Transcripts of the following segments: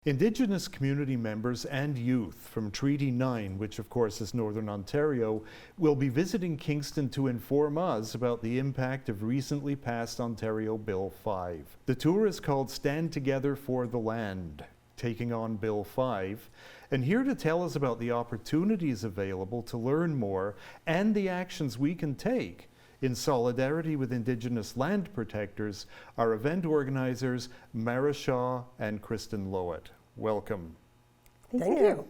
Indigenous community members and youth from Treaty 9, which of course is Northern Ontario, will be visiting Kingston to inform us about the impact of recently passed Ontario Bill 5. The tour is called Stand Together for the Land, taking on Bill 5, and here to tell us about the opportunities available to learn more and the actions we can take in solidarity with Indigenous land protectors are event organizers Mara Shaw and Kristen Lowett. Welcome. Thank you.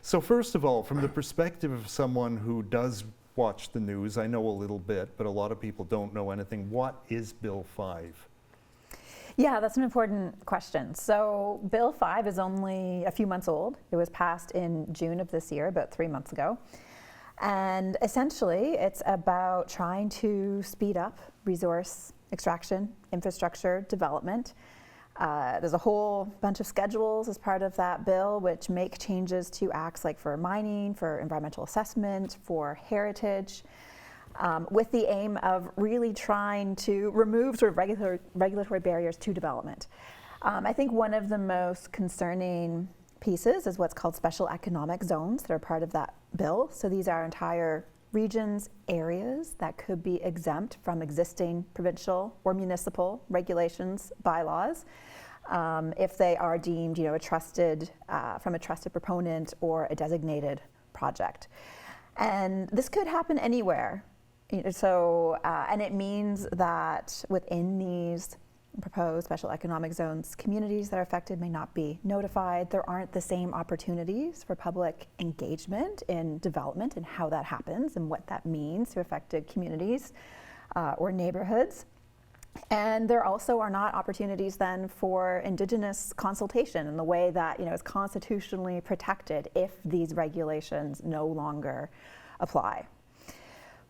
So first of all, from the perspective of someone who does watch the news, I know a little bit, but a lot of people don't know anything. What is Bill 5? Yeah, that's an important question. So Bill 5 is only a few months old. It was passed in June of this year, about 3 months ago. And essentially, it's about trying to speed up resource extraction, infrastructure development. There's a whole bunch of schedules as part of that bill which make changes to acts like for mining, for environmental assessment, for heritage, with the aim of really trying to remove sort of regulatory barriers to development. I think one of the most concerning pieces is what's called special economic zones that are part of that bill. So these are entire regions, areas that could be exempt from existing provincial or municipal regulations, bylaws, if they are deemed, a trusted, from a trusted proponent or a designated project. And this could happen anywhere. So, and it means that within these proposed special economic zones, communities that are affected may not be notified. There aren't the same opportunities for public engagement in development and how that happens and what that means to affected communities or neighborhoods. And there also are not opportunities then for Indigenous consultation in the way that is constitutionally protected if these regulations no longer apply.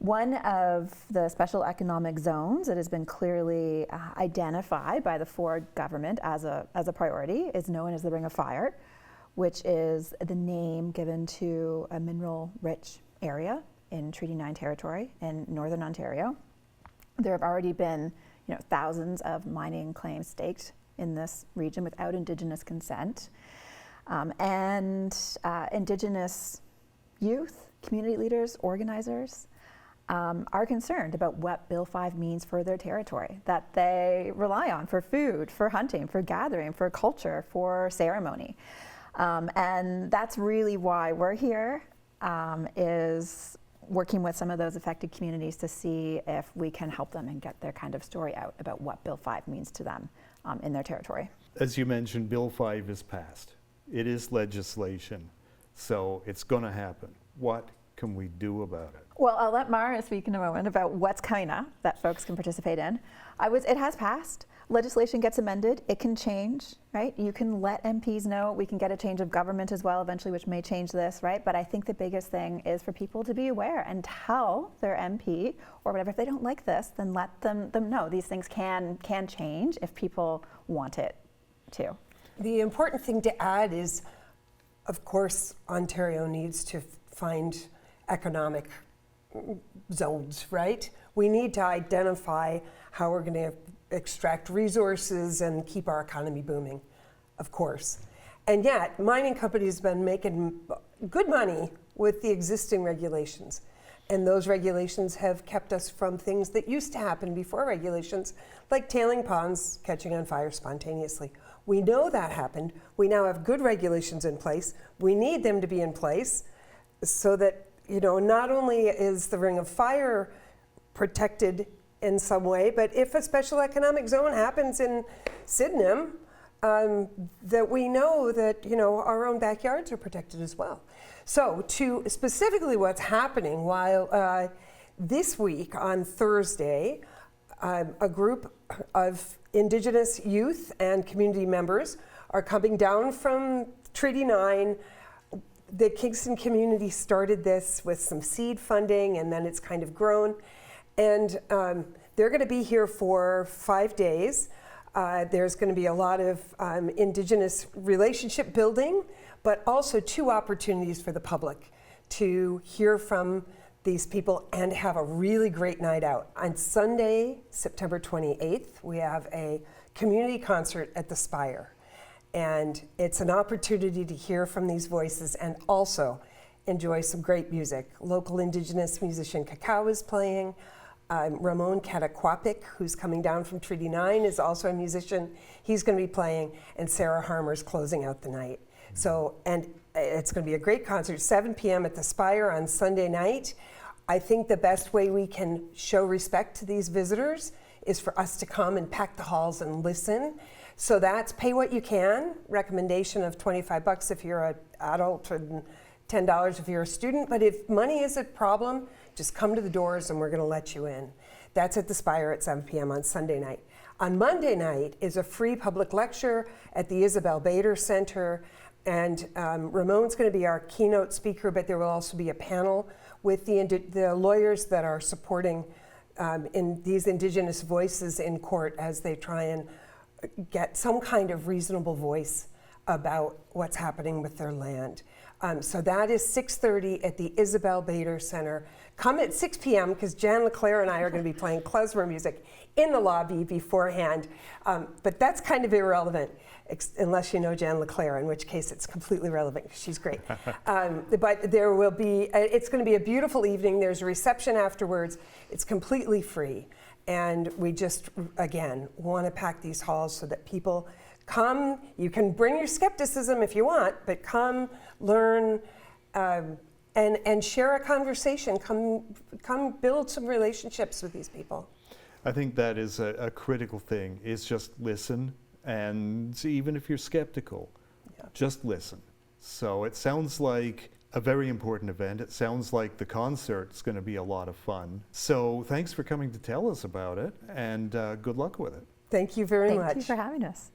One of the special economic zones that has been clearly identified by the Ford government as a priority is known as the Ring of Fire, which is the name given to a mineral-rich area in Treaty 9 territory in Northern Ontario. There have already been thousands of mining claims staked in this region without Indigenous consent. And Indigenous youth, community leaders, organizers, are concerned about what Bill 5 means for their territory, that they rely on for food, for hunting, for gathering, for culture, for ceremony. And that's really why we're here, is working with some of those affected communities to see if we can help them and get their kind of story out about what Bill 5 means to them in their territory. As you mentioned, Bill 5 is passed. It is legislation, so it's going to happen. What can we do about it? Well, I'll let Mara speak in a moment about what's coming up that folks can participate in. It has passed. Legislation gets amended. It can change, right? You can let MPs know. We can get a change of government as well eventually, which may change this, right? But I think the biggest thing is for people to be aware and tell their MP or whatever. If they don't like this, then let them know these things can change if people want it to. The important thing to add is, of course, Ontario needs to find economic zones, right? We need to identify how we're going to extract resources and keep our economy booming, of course. And yet, mining companies have been making good money with the existing regulations. And those regulations have kept us from things that used to happen before regulations, like tailing ponds catching on fire spontaneously. We know that happened. We now have good regulations in place. We need them to be in place so that not only is the Ring of Fire protected in some way, but if a special economic zone happens in Sydenham, that we know that our own backyards are protected as well. So to specifically what's happening, while this week on Thursday, a group of Indigenous youth and community members are coming down from Treaty 9. The Kingston community started this with some seed funding, and then it's kind of grown. And they're going to be here for 5 days. There's going to be a lot of Indigenous relationship building, but also 2 opportunities for the public to hear from these people and have a really great night out. On Sunday, September 28th, we have a community concert at the Spire. And it's an opportunity to hear from these voices and also enjoy some great music. Local Indigenous musician Cacao is playing. Ramon Cataquapic, who's coming down from Treaty 9, is also a musician. He's going to be playing, and Sarah Harmer's closing out the night. So, and it's going to be a great concert, 7 p.m. at the Spire on Sunday night. I think the best way we can show respect to these visitors is for us to come and pack the halls and listen. So that's pay what you can, recommendation of $25 if you're an adult and $10 if you're a student. But if money is a problem, just come to the doors and we're going to let you in. That's at the Spire at 7 p.m. on Sunday night. On Monday night is a free public lecture at the Isabel Bader Center. And Ramon's going to be our keynote speaker, but there will also be a panel with the lawyers that are supporting in these Indigenous voices in court as they try and get some kind of reasonable voice about what's happening with their land. So that is 6:30 at the Isabel Bader Center. Come at 6 p.m. because Jan LeClaire and I are going to be playing klezmer music in the lobby beforehand. But that's kind of irrelevant, unless you know Jan LeClaire, in which case it's completely relevant. She's great. But there will be, it's going to be a beautiful evening. There's a reception afterwards. It's completely free. And we just, again, want to pack these halls so that people come. You can bring your skepticism if you want, but come, learn, and share a conversation. Come build some relationships with these people. I think that is a critical thing, is just listen, and even if you're skeptical, just listen. So it sounds like a very important event. It sounds like the concert's going to be a lot of fun. So thanks for coming to tell us about it, and good luck with it. Thank you very much. Thank you for having us.